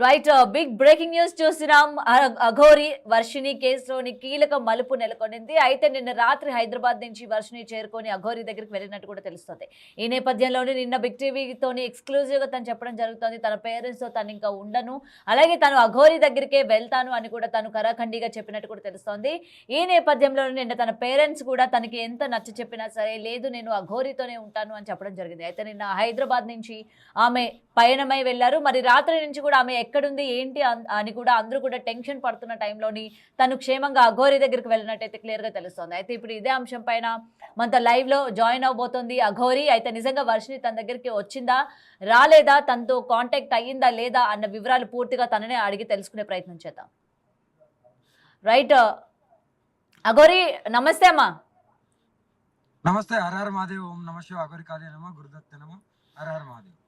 Right big breaking news చూస్తున్నాం. అఘోరి వర్షిణి కేసులోని కీలక మలుపు నెలకొనింది. అయితే నిన్న రాత్రి హైదరాబాద్ నుంచి వర్షిణి చేరుకొని అఘోరి దగ్గరికి వెళ్ళినట్టు కూడా తెలుస్తుంది. ఈ నేపథ్యంలోనే నిన్న బిగ్ టీవీతోని ఎక్స్క్లూజివ్ గా తను చెప్పడం జరుగుతుంది. తన పేరెంట్స్ తో తను ఇంకా ఉండను, అలాగే తను అఘోరి దగ్గరికే వెళ్తాను అని కూడా తను కరాఖండిగా చెప్పినట్టు కూడా తెలుస్తోంది. ఈ నేపథ్యంలోనే నిన్న తన పేరెంట్స్ కూడా తనకి ఎంత నచ్చ చెప్పినా సరే లేదు నేను అఘోరితోనే ఉంటాను అని చెప్పడం జరిగింది. అయితే నిన్న హైదరాబాద్ నుంచి ఆమె పయనమై వెళ్లారు. మరి రాత్రి నుంచి కూడా ఆమె ఎక్కడుంది ఏంటి అని కూడా అందరూ కూడా టెన్షన్ పడుతున్న టైంలోని తను క్షేమంగా అఘోరి దగ్గరికి వెళ్ళినట్టయితే క్లియర్ గా తెలుస్తోంది. అయితే ఇప్పుడు ఇదే అంశం పైన మనతో లైవ్ లో జాయిన్ అవబోతోంది అఘోరి. అయితే నిజంగా వర్షిణి తన దగ్గరికి వచ్చిందా రాలేదా, తనతో కాంటాక్ట్ అయ్యిందా లేదా అన్న వివరాలు పూర్తిగా తననే అడిగి తెలుసుకునే ప్రయత్నం చేద్దాం. రైట్ అఘోరి, నమస్తే అమ్మా. నమస్తే. హర హర మహాదేవ్. ఓం నమ శివ. అఘోరి కాళీ నమ, గురుదత్త నమ. హర హర మహాదేవ్.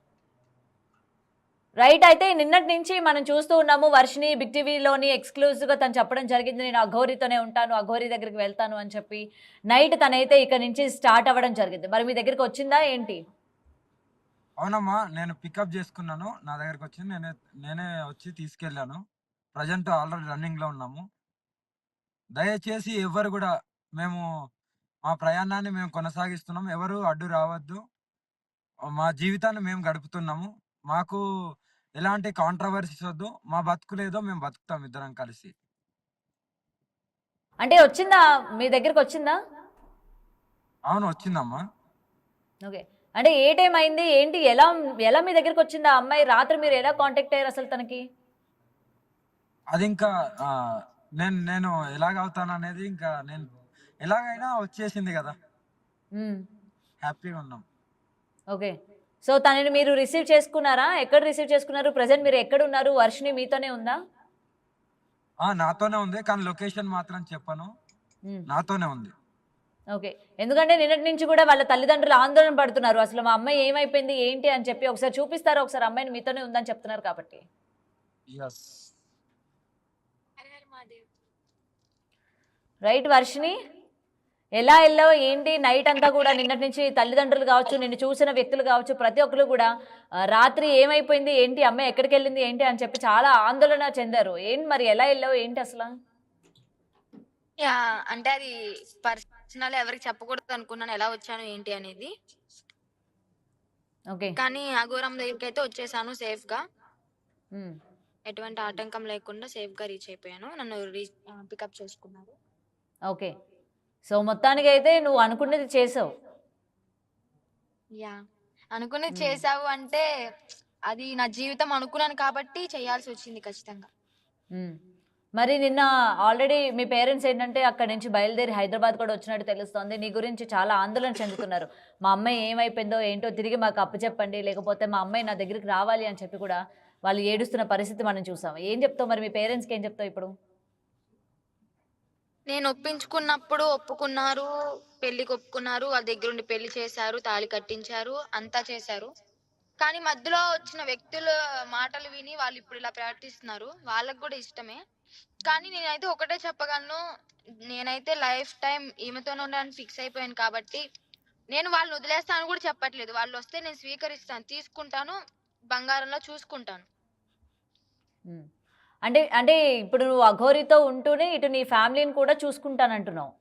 రైట్. అయితే నిన్నటి నుంచి మనం చూస్తూ ఉన్నాము వర్షిణి బిగ్ టీవీలోని ఎక్స్క్లూజివ్ గా తను చెప్పడం జరిగింది, నేను అఘోరితోనే ఉంటాను, అఘోరి దగ్గరికి వెళ్తాను అని చెప్పి. నైట్ తనైతే ఇక్కడ నుంచి స్టార్ట్ అవ్వడం జరిగింది. మరి మీ దగ్గరికి వచ్చిందా ఏంటి? అవునమ్మా, నేను పికప్ చేసుకున్నాను. నా దగ్గరకు వచ్చింది. నేనే వచ్చి తీసుకెళ్ళాను. ప్రజెంట్ ఆల్రెడీ రన్నింగ్ లో ఉన్నాము. దయచేసి ఎవరు కూడా మేము మా ప్రయాణాన్ని మేము కొనసాగిస్తున్నాం. ఎవరు అడ్డు రావద్దు. మా జీవితాన్ని మేము గడుపుతున్నాము. మాకు ఎలాంటి కాంట్రవర్సీస్ వద్దు. మా బతుకులేదో మేము బతుకుతాం ఇద్దరం కలిసి. అంటే వచ్చిందా, మీ దగ్గరికి వచ్చిందా? అవును, వచ్చిందమ్మా. ఓకే. అంటే ఏ టైం అయింది ఏంటి, ఎలా ఎలా మీ దగ్గరికి వచ్చిందా అమ్మాయి? రాత్రి మీరు ఎలా కాంటాక్ట్ అయ్యారు అసలు తనకి? అది ఇంకా నేను నేను ఎలాగవుతాననేది ఇంకా నేను ఎలాగైనా వచ్చేసింది కదా. హ్యాపీగా ఉన్నాం. ఓకే. సో తనని మీరు రిసీవ్ చేసుకున్నారా? ఎక్కడ రిసీవ్ చేసుకున్నారు? ప్రజెంట్ మీరు ఎక్కడ ఉన్నారు? వర్షిణి మీతోనే ఉందా? నాతోనే ఉంది, కానీ లొకేషన్ మాత్రం చెప్పను. నాతోనే ఉంది. ఓకే. ఎందుకంటే నిన్నటి నుంచి కూడా వాళ్ళ తల్లిదండ్రులు ఆందోళన పడుతున్నారు, అసలు మా అమ్మాయి ఏమైపోయింది ఏంటి అని చెప్పి. ఒకసారి చూపిస్తారా? ఒకసారి అమ్మాయిని మీతోనే ఉందని చెప్తున్నారు కాబట్టి. రైట్ వర్షిణి, ఎలా వెళ్ళావు ఏంటి? నైట్ అంతా కూడా నిన్నటి నుంచి తల్లిదండ్రులు కావచ్చు, నిన్ను చూసిన వ్యక్తులు కావచ్చు, ప్రతి ఒక్కరు కూడా రాత్రి ఏమైపోయింది ఏంటి, అమ్మాయి ఎక్కడికి వెళ్ళింది ఏంటి అని చెప్పి చాలా ఆందోళన చెందారు. ఏంటి మరి ఎలా వెళ్ళావు ఏంటి అసలు? అంటే అది పర్సనల్, ఎవరికి చెప్పకూడదు అనుకున్నాను ఎలా వచ్చాను ఏంటి అనేది. ఓకే. కానీ అఘోరం దగ్గరికి అయితే వచ్చేసాను సేఫ్ గా. ఎటువంటి ఆటంకం లేకుండా సేఫ్ గా రీచ్ అయిపోయాను. నన్ను పికప్ చేసుకున్నారు. ఓకే. సో మొత్తానికి అయితే నువ్వు అనుకున్నది చేసావు. అనుకున్నది చేసావు అంటే అది నా జీవితం అనుకున్నాను కాబట్టి చేయాల్సి వచ్చింది ఖచ్చితంగా. మరి నిన్న ఆల్రెడీ మీ పేరెంట్స్ ఏంటంటే అక్కడి నుంచి బయలుదేరి హైదరాబాద్ కూడా వచ్చినట్టు తెలుస్తోంది. నీ గురించి చాలా ఆందోళన చెందుతున్నారు. మా అమ్మాయి ఏమైపోయిందో ఏంటో తిరిగి మాకు అప్పచెప్పండి, లేకపోతే మా అమ్మాయి నా దగ్గరికి రావాలి అని చెప్పి కూడా వాళ్ళు ఏడుస్తున్న పరిస్థితి మనం చూసాం. ఏం చెప్తావు మరి మీ పేరెంట్స్కి, ఏం చెప్తావు ఇప్పుడు? నేను ఒప్పించుకున్నప్పుడు ఒప్పుకున్నారు, పెళ్లికి ఒప్పుకున్నారు, వాళ్ళ దగ్గర ఉండి పెళ్లి చేశారు, తాళి కట్టించారు, అంతా చేశారు. కానీ మధ్యలో వచ్చిన వ్యక్తుల మాటలు విని వాళ్ళు ఇప్పుడు ఇలా ప్రవర్తిస్తున్నారు. వాళ్ళకు కూడా ఇష్టమే. కానీ నేనైతే ఒకటే చెప్పగలను, నేనైతే లైఫ్ టైం ఈమెతోనే ఉండడానికి ఫిక్స్ అయిపోయాను కాబట్టి నేను వాళ్ళని వదిలేస్తాను కూడా చెప్పట్లేదు. వాళ్ళు వస్తే నేను స్వీకరిస్తాను, తీసుకుంటాను, బంగారంలో చూసుకుంటాను. అంటే అంటే ఇప్పుడు నువ్వు అఘోరితో ఉంటూనే ఇటు నీ ఫ్యామిలీని కూడా చూసుకుంటానంటున్నావు.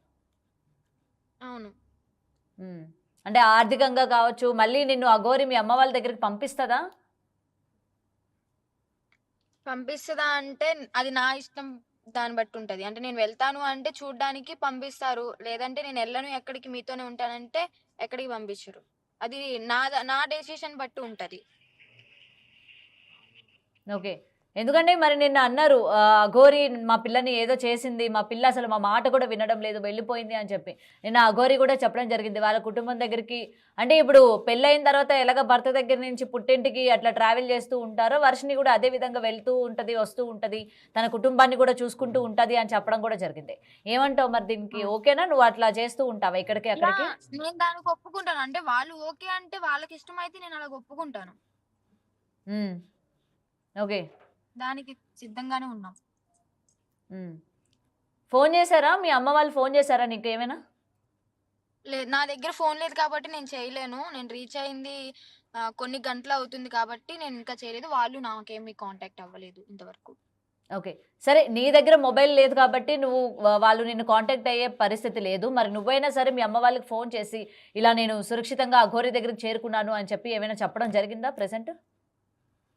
అవును. అంటే ఆర్థికంగా కావచ్చు, మళ్ళీ నిన్ను అఘోరి మీ అమ్మ వాళ్ళ దగ్గరికి పంపిస్తుందా? పంపిస్తుందా అంటే అది నా ఇష్టం, దాన్ని బట్టి ఉంటది. అంటే నేను వెళ్తాను అంటే చూడ్డానికి పంపిస్తారు, లేదంటే నేను వెళ్ళను ఎక్కడికి మీతోనే ఉంటానంటే ఎక్కడికి పంపించరు. అది నా డెసిషన్ బట్టి ఉంటది. ఓకే. ఎందుకంటే మరి నిన్న అన్నారు అఘోరి మా పిల్లని ఏదో చేసింది, మా పిల్ల అసలు మా మాట కూడా వినడం లేదు, వెళ్ళిపోయింది అని చెప్పి. నిన్న అఘోరి కూడా చెప్పడం జరిగింది వాళ్ళ కుటుంబం దగ్గరికి. అంటే ఇప్పుడు పెళ్ళైన తర్వాత ఎలాగ భర్త దగ్గర నుంచి పుట్టింటికి అట్లా ట్రావెల్ చేస్తూ ఉంటారో, వర్షిని కూడా అదే విధంగా వెళ్తూ ఉంటుంది, వస్తూ ఉంటుంది, తన కుటుంబాన్ని కూడా చూసుకుంటూ ఉంటుంది అని చెప్పడం కూడా జరిగింది. ఏమంటావు మరి దీనికి? ఓకేనా? నువ్వు అట్లా చేస్తూ ఉంటావా ఇక్కడికి అక్కడికి? నేను దానికి ఒప్పుకుంటాను. అంటే వాళ్ళు ఓకే అంటే వాళ్ళకి ఇష్టమైతే నేను అలాగ ఒప్పుకుంటాను. ఓకే. దానికి సిద్ధంగానే ఉన్నాం. ఫోన్ చేశారా? మీ అమ్మ వాళ్ళు ఫోన్ చేశారా నీకు ఏమైనా? లేదు, నా దగ్గర ఫోన్ లేదు కాబట్టి నేను చేయలేను. నేను రీచ్ అయింది కొన్ని గంటలు అవుతుంది కాబట్టి నేను ఇంకా చేయలేదు. వాళ్ళు నాకేమి కాంటాక్ట్ అవ్వలేదు ఇంతవరకు. ఓకే. సరే నీ దగ్గర మొబైల్ లేదు కాబట్టి నువ్వు వాళ్ళు నిన్ను కాంటాక్ట్ అయ్యే పరిస్థితి లేదు. మరి నువ్వైనా సరే మీ అమ్మ వాళ్ళకి ఫోన్ చేసి, ఇలా నేను సురక్షితంగా అఘోరి దగ్గరికి చేరుకున్నాను అని చెప్పి ఏమైనా చెప్పడం జరిగిందా ప్రెజెంట్?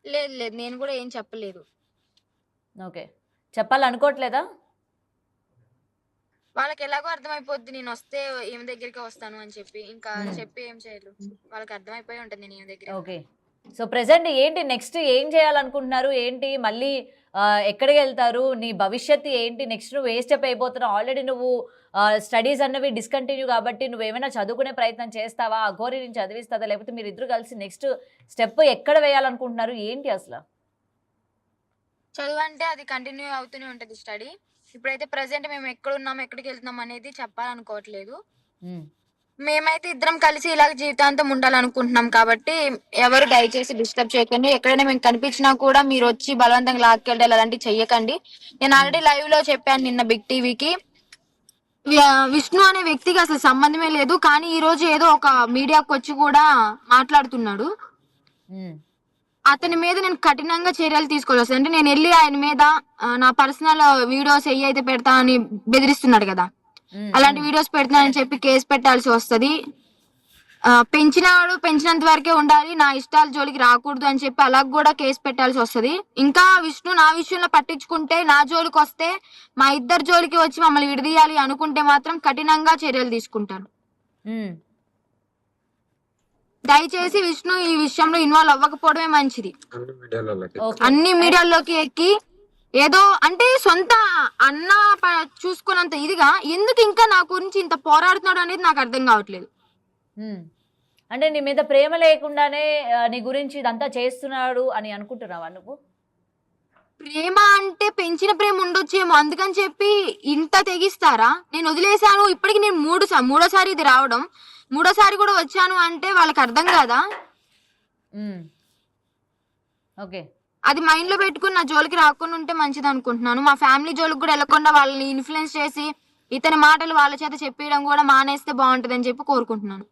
లేదు లేదు. నేను కూడా ఏం చెప్పలేదు. ఓకే. చెప్పాలనుకోవట్లేదా? వాళ్ళకి ఎలాగో అర్థమైపోద్ది నేనొస్తే ఈమె దగ్గరికే వస్తాను అని చెప్పి. ఇంకా హ్మ్. చెప్పి ఏం చేయలేదు. వాళ్ళకి అర్థమైపోయి ఉంటది నేను ఈమె దగ్గరే ఓకే. ఉన్నానని. సో, ప్రెజెంట్ ఏంటి నెక్స్ట్ ఏం చేయాలనుకుంటున్నారు? ఏంటి మళ్ళీ ఎక్కడికెళ్తారు? నీ భవిష్యత్తు ఏంటి? నెక్స్ట్ నువ్వు ఏ స్టెప్ ఎయబోతున్నావు? ఆల్రెడీ నువ్వు స్టడీస్ అన్నవి డిస్కంటిన్యూ కాబట్టి నువ్వేమైనా చదువుకునే ప్రయత్నం చేస్తావా? అఘోరి నిన్ను చదివిస్తదా? లేకపోతే మీరిద్దరూ కలిసి నెక్స్ట్ స్టెప్ ఎక్కడ వేయాలనుకుంటున్నారు? ఏంటి అసల? చదువంటే అది కంటిన్యూ అవుతూనే ఉంటది స్టడీ. ఇప్పుడైతే ప్రెజెంట్ మేము ఎక్కడున్నాం, ఎక్కడికెళ్తున్నాం అనేది చెప్పాలనుకోవట్లేదు. హ్మ్. మేమైతే ఇద్దరం కలిసి ఇలాగ జీవితాంతం ఉండాలనుకుంటున్నాం కాబట్టి ఎవరు దయచేసి డిస్టర్బ్ చేయకండి. ఎక్కడైనా మేము కనిపించినా కూడా మీరొచ్చి బలవంతంగా లాక్కెళ్ళడాలు అలాంటివి చెయ్యకండి. నేను హ్మ్. ఆల్రెడీ లైవ్‌లో చెప్పాను నిన్న బిగ్ టీవీకి. విష్ణు అనే వ్యక్తికి అసలు సంబంధమే లేదు. కానీ ఈరోజు ఏదో ఒక మీడియాకొచ్చి కూడా మాట్లాడుతున్నాడు. హ్మ్. అతని మీద నేను కఠినంగా చర్యలు తీసుకోవాల్సి అంటే నేనెళ్ళి ఆయన మీద నా పర్సనల్ వీడియోస్ ఏయైతే పెడతా అని బెదిరిస్తున్నాడు కదా! హ్మ్. అలాంటి హ్మ్. వీడియోస్ పెడుతున్నానని చెప్పి కేసు పెట్టాల్సి వస్తది. పెంచినవాడు పెంచినంత వరకే ఉండాలి. నా ఇష్టాల జోలికి రాకూడదు అని చెప్పి అలాగ గూడా కేసు పెట్టాల్సి వస్తది. ఇంకా విష్ణు నా విషయంలో పట్టించుకుంటే, నా జోలికొస్తే, మా ఇద్దరి జోలికి వచ్చి మమ్మల్ని విడదీయాలి అనుకుంటే మాత్రం కఠినంగా చర్యలు తీసుకుంటాను. హ్మ్. దయచేసి విష్ణు ఈ విషయంలో ఇన్వాల్వ్ అవ్వకపోవడమే మంచిది. ఓకే. అన్ని అండ్ మీడియాల్లోకి ఎక్కి ఏదో అంటే సొంత అన్న చూసుకున్నంత ఇదిగా ఎందుకు ఇంకా నా గురించి ఇంత పోరాడుతున్నాడు అనేది నాకు అర్థం కావట్లేదు. హ్మ్. అంటే నీ మీద ప్రేమ లేకుండానే నీ గురించి ఇదంతా చేస్తున్నాడు అని అనుకుంటున్నావా నువ్వు? ప్రేమ అంటే పెంచిన ప్రేమ ఉండొచ్చేమో అందుకని చెప్పి ఇంత తెగిస్తారా? నేను వదిలేశాను. ఇప్పటికి నేను మూడోసారి ఇది రావడం. మూడోసారి కూడా వచ్చాను అంటే వాళ్ళకి అర్థం కాదా? హ్మ్. ఓకే. అది మైండ్ లో పెట్టుకుని నా జోలికి రాకుండా ఉంటే మంచిది అనుకుంటున్నాను. మా ఫ్యామిలీ జోలికి కూడా వెళ్ళకుండా వాళ్ళని ఇన్ఫ్లుయెన్స్ చేసి ఇతని మాటలు వాళ్ళ చేత చెప్పియడం కూడా మానేస్తే బాగుంటదని చెప్పి కోరుకుంటున్నాను.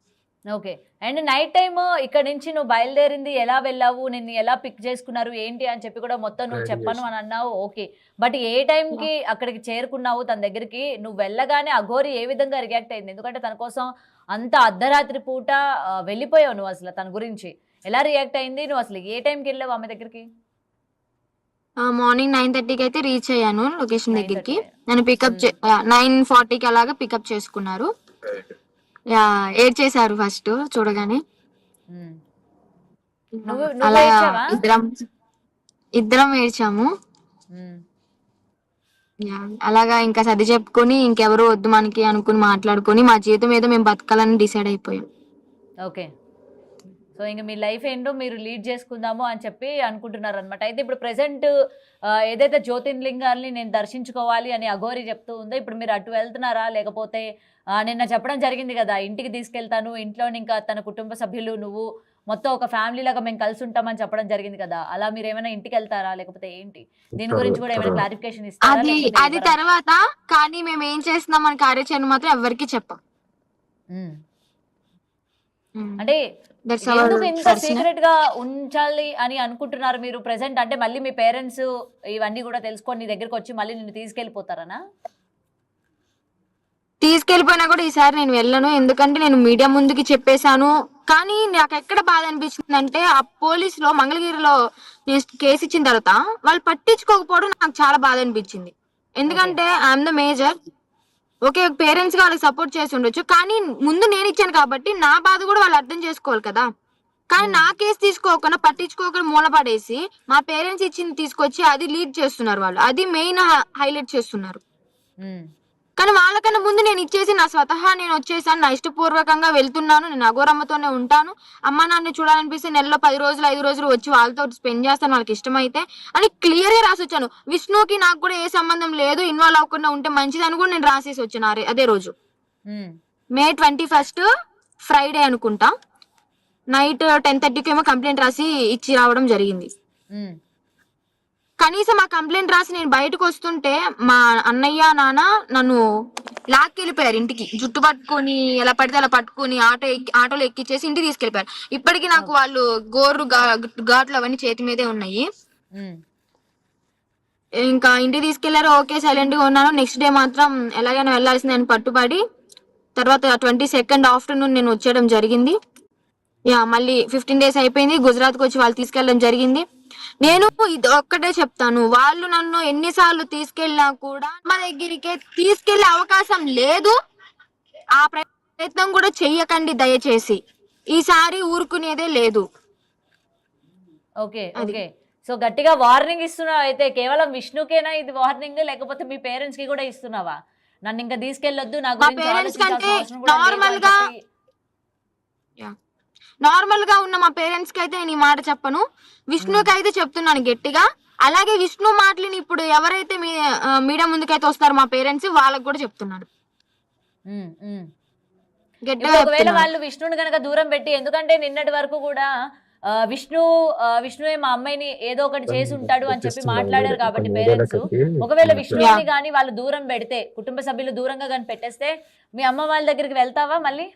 ఓకే. అండ్ నైట్ టైమ్ ఇక్కడి నుంచి నువ్వు బయలుదేరింది ఎలా వెళ్ళావు? నిన్ను ఎలా పిక్ చేసుకున్నారు? ఏంటి అని చెప్పి కూడా మొత్తం నువ్వు చెప్పను అని అన్నావు. ఓకే. బట్ ఏ టైంకి అక్కడికి చేరుకున్నావు తన దగ్గరికి? నువ్వు వెళ్ళగానే అఘోరి ఏ విధంగా రియాక్ట్ అయింది? ఎందుకంటే తన కోసం అంత అర్ధరాత్రి పూట వెళ్ళిపోయావు నువ్వు అసలు తన గురించి. ఎలా రియాక్ట్ అయింది? నువ్వు అసలు ఏ టైంకి వెళ్ళావు ఆమె దగ్గరికి? మార్నింగ్ 9:30కి అయితే రీచ్ అయ్యాను లొకేషన్ దగ్గరికి. 9:30. నన్ను పికప్ 9:40కి అలాగా పికప్ చేసుకున్నారు. ఏడ్చేశారు ఫస్ట్ చూడగానే. హ్మ్. నువ్వు అలా ఏడ్చావా? ఇద్దరం ఏడ్చాము. హ్మ్. అలాగా ఇంకా సర్ది చెప్పుకొని ఇంకెవరు వద్దు మనకి అనుకుని మాట్లాడుకొని మా జీవితం ఏదో మేము బతకాలని డిసైడ్ అయిపోయాం. ఓకే. సో, ఇంక మీ లైఫ్ ఏంటో మీరు లీడ్ చేసుకుందాము అని చెప్పి అనుకుంటున్నారనమాట. అయితే ఇప్పుడు ప్రెజెంట్ ఏదైతే జ్యోతిర్లింగాల్ని నేను దర్శించుకోవాలి అని అఘోరి చెప్తూ ఉందో, ఇప్పుడు మీరు అటు వెళ్తున్నారా? లేకపోతే నిన్న చెప్పడం జరిగింది గదా! ఇంటికి తీసుకెళ్తాను. ఇంట్లోని ఇంకా తన కుటుంబ సభ్యులు, నువ్వు మొత్తం ఒక ఫ్యామిలీలాగా మేము కలిసుంటామని చెప్పడం జరిగింది కదా! అలా మీరేమైనా ఇంటికెళ్తారా? లేకపోతే ఏంటి? దీని గురించి కూడా ఏమైనా క్లారిఫికేషన్ ఇస్తారా? అది లేకపోతే అది ఇవ్వరా? తర్వాత కానీ మేము ఏం చేస్తున్నాం మన కార్యాచరణ మాత్రం ఎవరికి చెప్పం. హ్మ్. అంటే దట్స్ అవర్ ఎందుకు ఇంత పర్సనల్. సీక్రెట్‌గా ఉంచాలి అని అనుకుంటున్నారు మీరు ప్రెజెంట్? అంటే మళ్ళీ మీ పేరెంట్స్ ఇవన్నీ గూడా తెలుసుకొని నీ దగ్గరకొచ్చి మళ్ళీ నిన్ను తీసుకెళ్ళిపోతారనా? తీసుకెళ్ళిపోయినా కూడా ఈసారి నేను వెళ్ళను. ఎందుకంటే నేను మీడియా ముందుకి చెప్పేశాను. కానీ నాకెక్కడ బాధ అనిపించిందంటే ఆ పోలీసులో మంగళగిరిలో నేను కేసు ఇచ్చిన తర్వాత వాళ్ళు పట్టించుకోకపోవడం నాకు చాలా బాధ అనిపించింది. ఓకే. ఎందుకంటే I'm the major. Okay. Parents గా వాళ్ళకి సపోర్ట్ చేసి ఉండొచ్చు. కానీ ముందు నేను ఇచ్చాను కాబట్టి నా బాధ కూడా వాళ్ళు అర్థం చేసుకోవాలి కదా! కానీ హ్మ్. నా కేసు తీసుకోకుండా పట్టించుకోకుండా మూలపడేసి మా పేరెంట్స్ ఇచ్చింది తీసుకొచ్చి అది లీడ్ చేస్తున్నారు వాళ్ళు. అది మెయిన్ హైలైట్ చేస్తున్నారు. హ్మ్. కానీ వాళ్ళకన్నా ముందు నేను ఇచ్చేసి నా స్వతహా నేను వచ్చేసాను. నా ఇష్టపూర్వకంగా వెళ్తున్నాను. నేను అఘోరమ్మతోనే ఉంటాను. అమ్మ నాన్నని చూడాలనిపిస్తే నెలలో 10 రోజులు, 5 రోజులు వచ్చి వాళ్ళతో స్పెండ్ చేస్తాను వాళ్ళకి ఇష్టమైతే అని క్లియర్‌గా రాసొచ్చాను. విష్ణుకి నాకు కూడా ఏ సంబంధం లేదు. ఇన్వాల్వ్ అవ్వకుండా ఉంటే మంచిదని కూడా నేను రాసేసి వచ్చాను అదే రోజు. హ్మ్. మే 21 ఫ్రైడే అనుకుంటా. నైట్ 10:30కి ఏమో కంప్లైంట్ రాసి ఇచ్చి రావడం జరిగింది. హ్మ్. కనీసం ఆ కంప్లైంట్ రాసి నేను బయటకు వస్తుంటే మా అన్నయ్య, నాన్న నన్ను లాక్కెళ్ళిపోయారు ఇంటికి, జుట్టు పట్టుకొని ఎలా పడితే అలా పట్టుకొని ఆటోలో ఎక్కిచ్చేసి ఇంటికి తీసుకెళ్లిపోయారు. ఇప్పటికి నాకు వాళ్ళు గోర్రు ఘాట్లు అవన్నీ చేతి మీదే ఉన్నాయి. ఉమ్. ఇంకా ఇంటికి తీసుకెళ్లారు, ఓకే సైలెంట్ గా ఉన్నాను. నెక్స్ట్ డే మాత్రం ఎలాగైనా వెళ్లాల్సింది అని పట్టుబడి తర్వాత 22nd ఆఫ్టర్నూన్ నేను వచ్చేయడం జరిగింది. మళ్ళీ 15 days అయిపోయింది, గుజరాత్ కి వచ్చి వాళ్ళు తీసుకెళ్ళడం జరిగింది. నేను ఇది ఒక్కటే చెప్తాను, వాళ్ళు నన్ను ఎన్నిసార్లు తీసుకెళ్ళినా కూడా మా దగ్గరికే తీసుకెళ్లే అవకాశం లేదు. ఆ ప్రయత్నం కూడా చెయ్యకండి దయచేసి, ఈసారి ఊరుకునేదే లేదు. ఓకే ఓకే, సో గట్టిగా వార్నింగ్ ఇస్తున్నావు అయితే. కేవలం విష్ణుకేనా ఇది వార్నింగ్, లేకపోతే మీ పేరెంట్స్ కి కూడా ఇస్తున్నావా? నన్ను ఇంకా తీసుకెళ్ళొద్దు, నా మా గురించి పేరెంట్స్ కంటే ఆలోచించాల్సిన అవసరం కూడా లేదు నార్మల్ అని గా చెప్పి. నార్మల్ గా ఉన్న మా పేరెంట్స్ కి అయితే నేను ఈ మాట చెప్పను, విష్ణుకి అయితే చెప్తున్నాను గట్టిగా. అలాగే విష్ణు మాటలని ఇప్పుడు ఎవరైతే మీడియా ముందుకైతే వస్తారో మా పేరెంట్స్, వాళ్ళకి కూడా చెప్తున్నాను ఉమ్, ఉమ్. గట్టిగా ఇప్పుడు ఒకవేళ చెప్తున్నాను. వాళ్ళు విష్ణుని కనుక దూరం పెట్టి, ఎందుకంటే నిన్నటి వరకు కూడా విష్ణువే మా అమ్మాయిని ఏదో ఒకటి చేసి ఉంటాడు అని చెప్పి మాట్లాడారు కాబట్టి పేరెంట్స్, ఒకవేళ విష్ణుని కానీ వాళ్ళు దూరం పెడితే, కుటుంబ సభ్యులు దూరంగా కానీ పెట్టేస్తే మీ అమ్మ వాళ్ళ దగ్గరికి వెళ్తావా మళ్ళీ?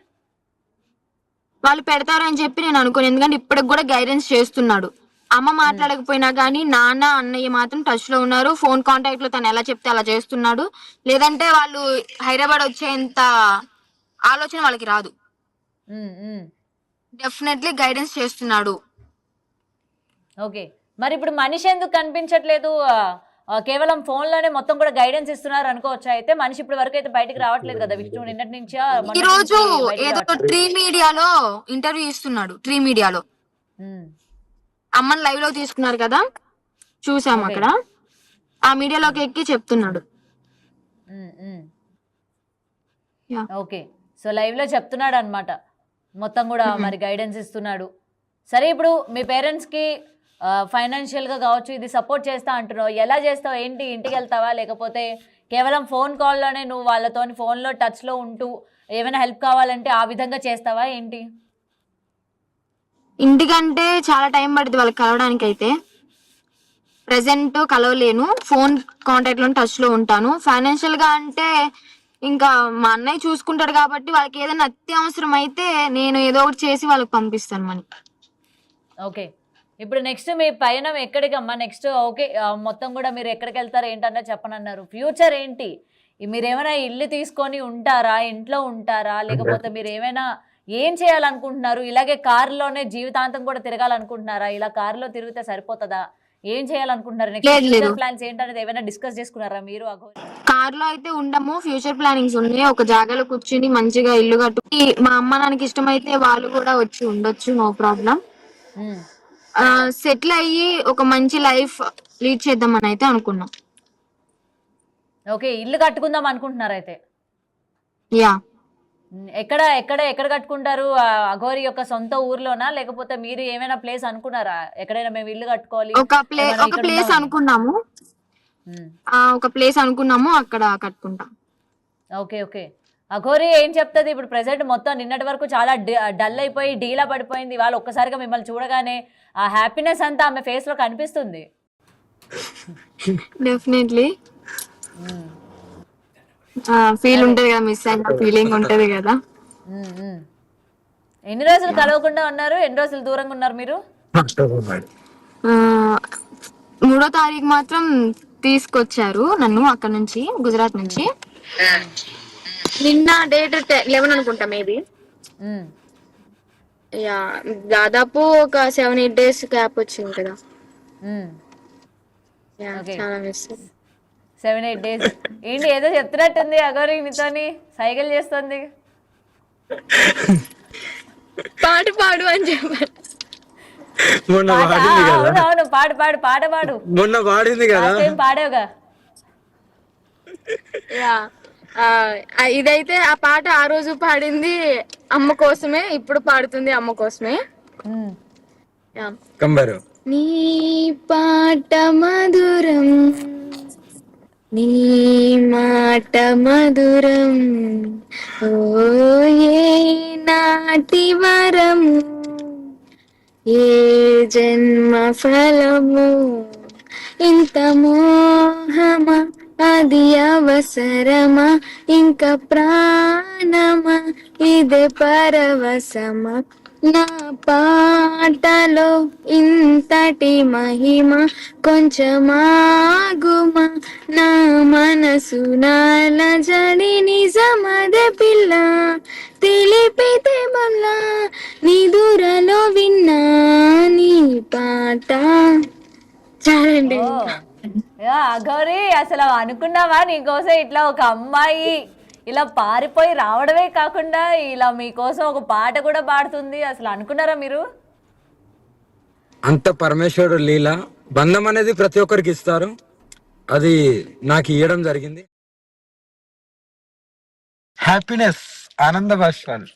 వాళ్ళు పెడతారని చెప్పి నేను అనుకోను, ఎందుకంటే ఇప్పటికి కూడా గైడెన్స్ చేస్తున్నాడు. అమ్మ మాట్లాడకపోయినా కానీ నాన్న అన్నయ్య మాత్రం టచ్ లో ఉన్నారు. ఫోన్ కాంటాక్ట్ లో తను ఎలా చెప్తే అలా చేస్తున్నాడు. లేదంటే వాళ్ళు హైదరాబాద్ వచ్చేంత ఆలోచన వాళ్ళకి రాదు. ఉమ్, ఉమ్. డెఫినెట్లీ గైడెన్స్ చేస్తున్నాడు. ఓకే, మరి ఇప్పుడు మనిషి ఎందుకు కనిపించట్లేదు? కేవలం ఫోన్ లోనే మొత్తం కూడా గైడెన్స్ ఇస్తున్నారు అనుకోవచ్చా? అయితే మనిషి ఇప్పుడు వరకు అయితే బయటకు రావట్లేదు కదా విష్ణు, నిన్నటి నుంచి ఈ రోజు ఏదో ట్రీ మీడియాలో ఇంటర్వ్యూ ఇస్తున్నాడు. ట్రీ మీడియాలో అమ్మని లైవ్ లో తీసుకున్నారు కదా, చూసాం అక్కడ. ఆ మీడియాలోకి ఎక్కి చెప్తున్నాడు. ఓకే, సో లైవ్ లో చెప్తున్నాడు అన్నమాట, మొత్తం కూడా మరి గైడెన్స్ ఇస్తున్నాడు. సరే, ఇప్పుడు మీ పేరెంట్స్ కి ఫైనాన్షియల్ గా కావచ్చు ఇది సపోర్ట్ చేస్తా అంటున్నావు, ఎలా చేస్తావు ఏంటి? ఇంటికి వెళ్తావా, లేకపోతే కేవలం ఫోన్ కాల్లోనే నువ్వు వాళ్ళతో ఫోన్లో టచ్లో ఉంటూ ఏమైనా హెల్ప్ కావాలంటే ఆ విధంగా చేస్తావా ఏంటి? ఇంటికంటే చాలా టైం పడుతుంది వాళ్ళకి కలవడానికి. అయితే ప్రెసెంట్ కలవలేను, ఫోన్ కాంటాక్ట్ లో టచ్ లో ఉంటాను. ఫైనాన్షియల్ గా అంటే ఇంకా మా అన్నయ్య చూసుకుంటాడు కాబట్టి వాళ్ళకి ఏదైనా అత్యవసరం అయితే నేను ఏదో ఒకటి చేసి వాళ్ళకి పంపిస్తాను మనీ. ఓకే, ఇప్పుడు నెక్స్ట్ మీ పయనం ఎక్కడికమ్మా నెక్స్ట్? ఓకే, మొత్తం కూడా మీరు ఎక్కడికి వెళ్తారు ఏంటన్నా చెప్పనన్నారు. ఫ్యూచర్ ఏంటి? మీరు ఏమైనా ఇల్లు తీసుకొని ఉంటారా, ఇంట్లో ఉంటారా, లేకపోతే మీరు ఏమైనా ఏం చేయాలనుకుంటున్నారు? ఇలాగే కారులోనే జీవితాంతం కూడా తిరగాలనుకుంటున్నారా? ఇలా కారులో తిరిగితే సరిపోతుందా? ఏం చేయాలనుకుంటున్నారు? నెక్స్ట్ ఫ్యూచర్ ప్లాన్స్ ఏంటనేది ఏమైనా డిస్కస్ చేసుకున్నారా మీరు? కార్ లో అయితే ఉండము, ఫ్యూచర్ ప్లానింగ్స్ ఉన్నాయి. ఒక జాగాలో కూర్చుని మంచిగా ఇల్లు కట్టుకుని మా అమ్మ నాన్నకి ఇష్టమైతే వాళ్ళు కూడా వచ్చి ఉండొచ్చు, నో ప్రాబ్లం. సెటిల్ అయ్యి ఒక మంచి లైఫ్ లీడ్ చేద్దామని అయితే అనుకున్నాం. ఓకే, ఇల్లు కట్టుకుందాం అనుకుంటున్నారు అయితే? యా. ఎక్కడ ఎక్కడ ఎక్కడ కట్టుకుంటారు? అఘోరి యొక్క సొంత ఊర్లోనా, లేకపోతే మీరు ఏమైనా ప్లేస్ అనుకున్నారా ఎక్కడైనా మేము ఇల్లు కట్టుకోవాలి? ఒక ప్లేస్ అనుకున్నాము, అక్కడ కట్టుకుంటాం. ఓకే ఓకే, అఘోరి ఏం చెప్తుంది ఇప్పుడు? ప్రెసెంట్ మొత్తం నిన్నటి వరకు చాలా డల్ అయిపోయి డీలా పడిపోయింది. వాళ్ళు ఒక్కసారిగా మిమ్మల్ని చూడగానే ఆ హ్యాపీనెస్ అంతా ఆమె ఫేస్ లో కనిపిస్తుంది. డెఫినెట్లీ ఫీల్ ఉంటది కదా, మిస్ అయిన ఫీలింగ్ ఉంటది కదా. ఎన్ని రోజులు కలవకుండా ఉన్నారు? ఎన్ని రోజులు దూరంగా ఉన్నారు మీరు? 3వ తారీఖు మాత్రం తీసుకొచ్చారు నన్ను అక్కడ నుంచి, గుజరాత్ నుంచి. నిన్న డేట్ 11 అనుకుంటా మేబీ. దాదాపు ఒక 7-8 days గ్యాప్ వచ్చింది కదా. చాలా మిస్. 7-8 days ఏంటి? ఏదో చెప్తున్నట్టుంది అఘోరి నీతోని, సైకిల్ చేస్తుంది. పాట పాడు అని చెప్పారు. అవును, పాడు పాడు. మొన్న పాడింది కదా, పాడేవుగా. ఇదైతే ఆ పాట ఆ రోజు పాడింది అమ్మ కోసమే, ఇప్పుడు పాడుతుంది అమ్మ కోసమే. నీ పాట మధురం, నీ మాట మధురం, ఓ ఏ నాటి వరము, ఏ జన్మ ఫలము, ఇంత మోహమా అది అవసరమా ఇంకా ప్రాణమా ఇదే పరవశమా నా పాటలో ఇంతటి మహిమ కొంచెమాగుమా నా మనసు నాలజడి నిజమదే పిల్ల తెలిపితే మళ్ళా నిదురలో విన్నా నీ పాట చాలండి. ఓ యా, అఘోరి అసలు అనుకున్నావా నీకోసం ఇట్లా ఒక అమ్మాయి ఇలా పారిపోయి రావడమే కాకుండా ఇలా మీకోసం ఒక పాట కూడా పాడుతుంది, అసలు అనుకున్నారా మీరు? అంత పరమేశ్వరుడు లీల. బంధం అనేది ప్రతి ఒక్కరికి ఇస్తారు, అది నాకు ఇవ్వడం జరిగింది. హ్యాపీనెస్, ఆనంద బాష్పాలు.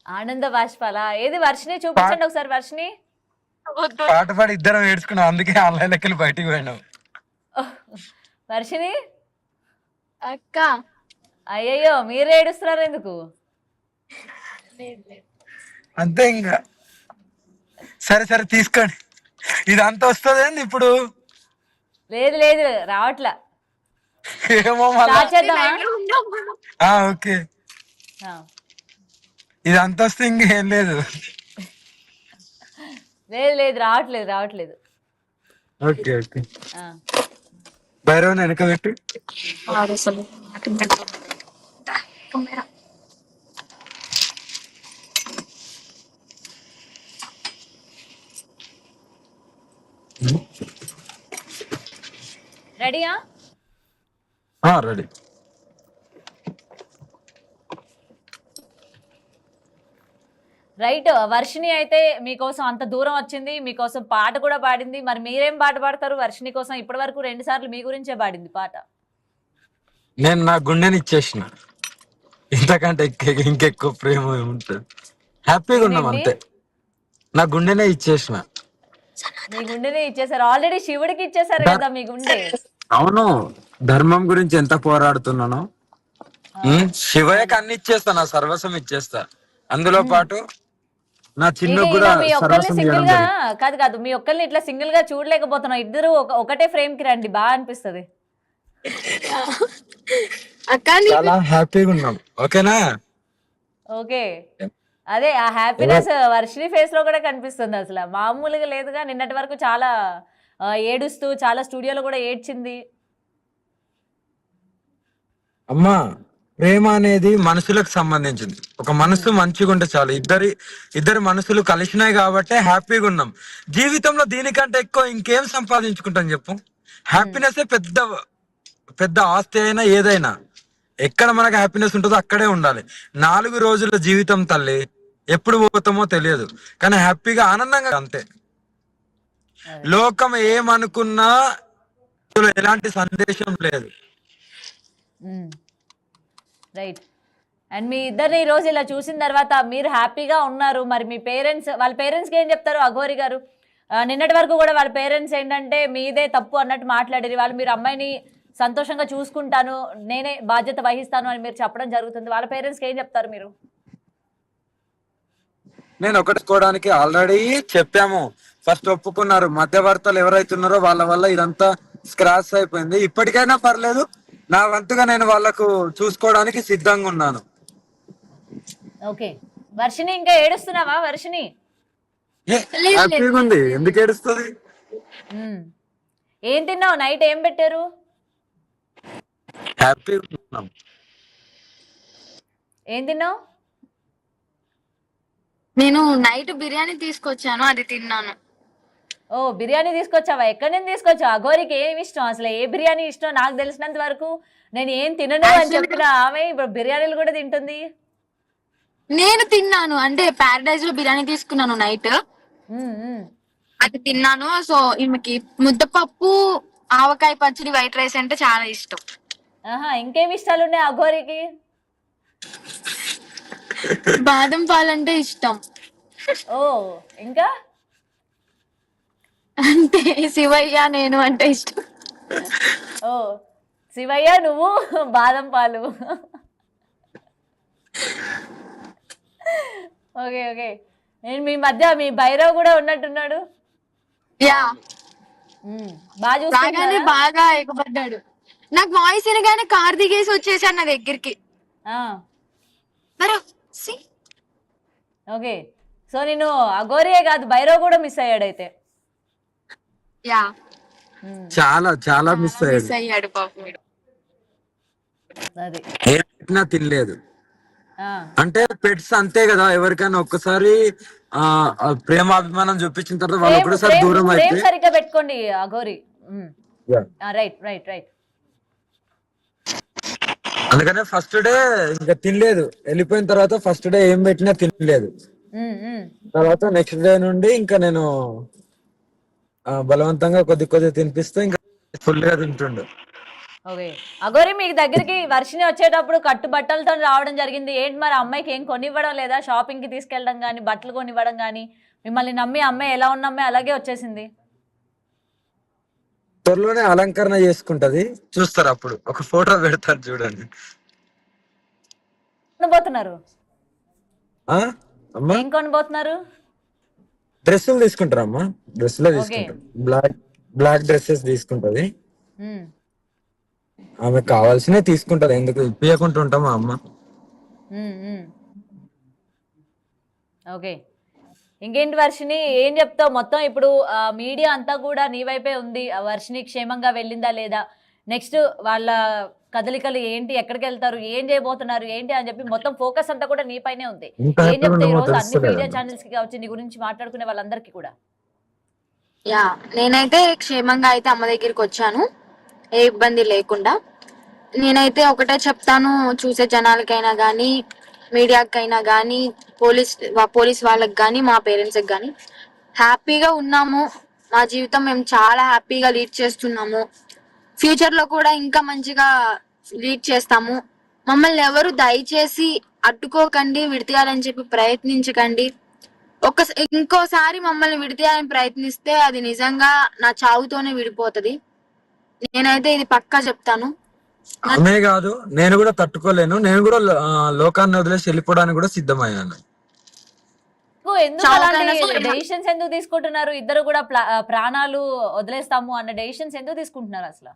ఆనంద బాష్పాల ఏది వర్షిని చూపించండి ఒకసారి. వర్షిని పాట పాడి ఇద్దరం ఏడ్చుకున్నాం, అందుకే ఆన్లైన్ లెక్కలు బయటికి పోయినాం. వర్షిని అక్క అయ్యయ్యో మీరు ఏడుస్తున్నారు ఎందుకు? అంతే ఇంకా. సరే సరే తీసుకోండి, ఇదంతా వస్తుంది ఇప్పుడు. లేదు లేదు రావట్లా. ఏమో మళ్ళా. స్టార్ట్ చేద్దామా? ఓకే, ఆ. ఇదంతా వస్తే ఇంకేం లేదు. లేదు లేదు రావట్లేదు రావట్లేదు. ఓకే ఓకే, ఆ. భైరవ్ వెనక పెట్టు. రెడీయా? రెడీ. రైట్, వర్షిని అయితే మీకోసం అంత దూరం వచ్చింది, మీకోసం పాట కూడా పాడింది. మరి మీరేం పాట పాడతారు వర్షిని కోసం? ఇప్పటి వరకు 2 సార్లు మీ గురించే పాడింది పాట. నేను నా గుండెని ఇచ్చేసిన, ఇంతకంటే ఇంకెక్కువ ప్రేమ ఉంటుంది. హ్యాపీగా ఉన్నాం అంతే, నా గుండెనే ఇచ్చేసిన. మీ గుండెనే ఇచ్చేసారు ఆల్రెడీ, శివుడికి ఇచ్చేసారు కదా మీ గుండె. అవును, ధర్మం గురించి ఎంత పోరాడుతున్నానో. శివయ్యకి అన్ని ఇచ్చేస్తా, నా సర్వస్వం ఇచ్చేస్తా. అందులో పాటు నా చిన్న కూడా మీ ఒక్కరిని సర్వస్వం సింగిల్ చేయడం గా జరిగింది. కాదు మీ ఒక్కరిని ఇట్లా సింగిల్ గా చూడలేకపోతున్నాం. ఇద్దరు ఒకటే ఫ్రేమ్ కి రండి, బాగా అనిపిస్తుంది. చాలా హ్యాపీగా ఉన్నాం, ఓకేనా? ఓకే, అదే ఆ హ్యాపీనెస్ వర్షిని ఫేస్ లో కూడా కనిపిస్తుంది. అసలు మామూలుగా లేదుగా. నిన్నటి వరకు చాలా ఏడుస్తూ చాలా స్టూడియోలో కూడా ఏడ్చింది. అమ్మా, ప్రేమ అనేది మనసులకు సంబంధించింది. ఒక మనసు మంచిగా ఉంటే చాలు. ఇద్దరు మనసులు కలిసినాయి కాబట్టి హ్యాపీగా ఉన్నాం. జీవితంలో దీనికంటే ఎక్కువ ఇంకేం సంపాదించుకుంటాం చెప్పు? హ్యాపీనెస్ పెద్ద పెద్ద ఆస్తి అయినా ఏదైనా, ఎక్కడ మనకు హ్యాపీనెస్ ఉంటుందో అక్కడే ఉండాలి. 4 రోజుల జీవితం తల్లి, ఎప్పుడు పోతామో తెలియదు, కానీ హ్యాపీగా ఆనందంగా అంతే. లోకం ఏమనుకున్నా ఇందులో ఎలాంటి సందేశం లేదు. రైట్. అండ్ మీ ఇద్దరిని ఈ రోజు ఇలా చూసిన తర్వాత మీరు హ్యాపీగా ఉన్నారు. మరి మీ వాళ్ళ పేరెంట్స్కి ఏం చెప్తారు? అఘోరి గారు నిన్నటి వరకు కూడా వాళ్ళ పేరెంట్స్ ఏంటంటే మీదే తప్పు అన్నట్టు మాట్లాడేది. వాళ్ళు మీరు అమ్మాయిని సంతోషంగా చూసుకుంటాను, నేనే బాధ్యత వహిస్తాను అని మీరు చెప్పడం జరుగుతుంది. వాళ్ళ పేరెంట్స్కి ఏం చెప్తారు మీరు? నేను ఒకటికోవడానికి ఆల్రెడీ చెప్పాము, ఫస్ట్ ఒప్పుకున్నారు. మధ్యవర్తలు ఎవరైతున్నారో వాళ్ళ వల్ల ఇదంతా స్క్రాచ్ అయిపోయింది. ఇప్పటికైనా పర్లేదు, నా వంతుగా నేను వాళ్ళకు చూసుకోవడానికి సిద్ధంగా ఉన్నాను. ఓకే, వర్షిని ఇంకా ఏడుస్తున్నావా? వర్షిని హ్యాపీగా ఉంది, ఎందుకు ఏడుస్తుంది? ఏం తిన్నావు? నైట్ ఏం పెట్టారు? హ్యాపీగా ఉన్నాం. ఏం తిన్నావు? నేను నైట్ బిర్యానీ తీసుకొచ్చాను, అది తిన్నాను. ఓ, బిర్యానీ తీసుకొచ్చావా? ఎక్కడి నుంచి తీసుకొచ్చావు? అఘోరికి ఏమి ఇష్టం అసలు? ఏ బిర్యానీ ఇష్టం? నాకు తెలిసినంత వరకు నేను ఏం తినను అని చెప్పిన ఆమె ఇప్పుడు బిర్యానీలు కూడా తింటుంది. నేను తిన్నాను, అంటే ప్యారడైజ్ లో బిర్యానీ తీసుకున్నాను నైట్, అది తిన్నాను. సో ఈమెకి ముద్దపప్పు, ఆవకాయ పచ్చడి, వైట్ రైస్ అంటే చాలా ఇష్టం. ఇంకేమి ఇష్టాలు ఉన్నాయి అఘోరికి? బాదం పాలంటే ఇష్టం. ఓ, ఇంకా అంటే శివయ్య నేను అంటే ఇష్టం. ఓ, శివయ్య నువ్వు బాదం పాలు. Okay okay. నేను మీ మధ్య మీ భైరవ్ కూడా ఉన్నట్టున్నాడు. యా, బాగా చూసుకుంటారా? బాగా ఎగబడ్డాడు. నాకు వాయిస్ వినగానే కార్ దిగేసి వచ్చేసాడు నా దగ్గరికి. ఓకే, సో నేను అఘోరియే కాదు భైరవ్ కూడా మిస్ అయ్యాడు అయితే. యా చాలా చాలా మిస్ మిస్ అయ్యాడు పాపం. అది ఏం పెట్టినా తినలేదు. ఆ, అంటే పెట్స్ అంతే కదా, ఎవరికైనా ఒక్కసారి ప్రేమాభిమానం చూపించిన తర్వాత వాళ్ళు ఒకటేసారి దూరం ప్రేమ్ అయితే. సరిగ్గా పెట్టుకోండి అఘోరి. Right right right. అందుకనే ఫస్ట్ డే ఇంకా తినలేదు, వెళ్ళిపోయిన తర్వాత ఫస్ట్ డే ఏం పెట్టినా తినలేదు. తర్వాత నెక్స్ట్ డే నుండి ఇంకా నేను బలవంతంగా కొద్ది తినిపిస్తే ఇంకా ఫుల్ గా తింటుండు. ఓకే అఘోరి, మీకు దగ్గరికి వర్షిని వచ్చేటప్పుడు కట్టు బట్టలతో రావడం జరిగింది. ఏంటి మరి అమ్మాయికి ఏం కొనివ్వడం లేదా? షాపింగ్ కి తీసుకెళ్ళడం కానీ, బట్టలు కొనివ్వడం కానీ, మిమ్మల్ని నమ్మి అమ్మాయి ఎలా ఉన్న అమ్మాయి అలాగే వచ్చేసింది. త్వరలోనే అలంకరణ చేసుకుంటది, చూస్తారు అప్పుడు ఒక ఫోటో పెడతారు చూడండి. కొనబోతున్నారు? అమ్మా ఏం కొనబోతున్నారు? డ్రెస్సులు తీసుకుంటారు అమ్మా, డ్రెస్సులే తీసుకుంటారు. బ్లాక్ డ్రెస్సెస్ తీసుకుంటది. ఆమె కావాల్సినవి తీసుకుంటది, ఎందుకు ఇప్పియకుండా ఉంటామా అమ్మ. ఓకే, ఇంకేంటి వర్షిని, ఏం చెప్తావు? మొత్తం ఇప్పుడు మీడియా అంతా కూడా నీ వైపే ఉంది. వర్షిని క్షేమంగా వెళ్ళిందా లేదా, నెక్స్ట్ వాళ్ళ కదలికలు ఏంటి, ఎక్కడికి వెళ్తారు, ఏం చేయబోతున్నారు ఏంటి అని చెప్పి మొత్తం ఫోకస్ అంతా కూడా నీ పైనే ఉంది. ఏం చెప్తావు ఈ రోజు అన్ని మీడియా ఛానల్స్ కి కావచ్చు, నీ గురించి మాట్లాడుకునే వాళ్ళందరికీ కూడా? యా, నేనైతే క్షేమంగా అయితే అమ్మ దగ్గరికి వచ్చాను, ఏ ఇబ్బంది లేకుండా. నేనైతే ఒకటే చెప్తాను, చూసే జనాలకైనా గానీ, మీడియాకైనా గానీ, పోలీస్ వాళ్ళకి గానీ, మా పేరెంట్స్కి గానీ, హ్యాపీగా ఉన్నాము. మా జీవితం మేము చాలా హ్యాపీగా లీడ్ చేస్తున్నాము. ఫ్యూచర్ లో కూడా ఇంకా మంచిగా లీడ్ చేస్తాము. మమ్మల్ని ఎవరు దయచేసి అడ్డుకోకండి, విడతీయాలని చెప్పి ప్రయత్నించకండి. ఇంకోసారి మమ్మల్ని విడతీయాలని ప్రయత్నిస్తే అది నిజంగా నా చావుతోనే విడిపోతది. నేనైతే ఇది పక్కా చెప్తాను. ఆమె కాదు, నేను కూడా తట్టుకోలేను. నేను కూడా లోకాన్ని వదిలేసి వెళ్ళిపోవడానికి కూడా సిద్ధమయ్యాను. డెసిషన్స్ ఎందుకు తీసుకుంటున్నారు? ఇద్దరు కూడా ప్రాణాలు వదిలేస్తాము అన్న డెసిషన్స్ ఎందుకు తీసుకుంటున్నారు అసలు?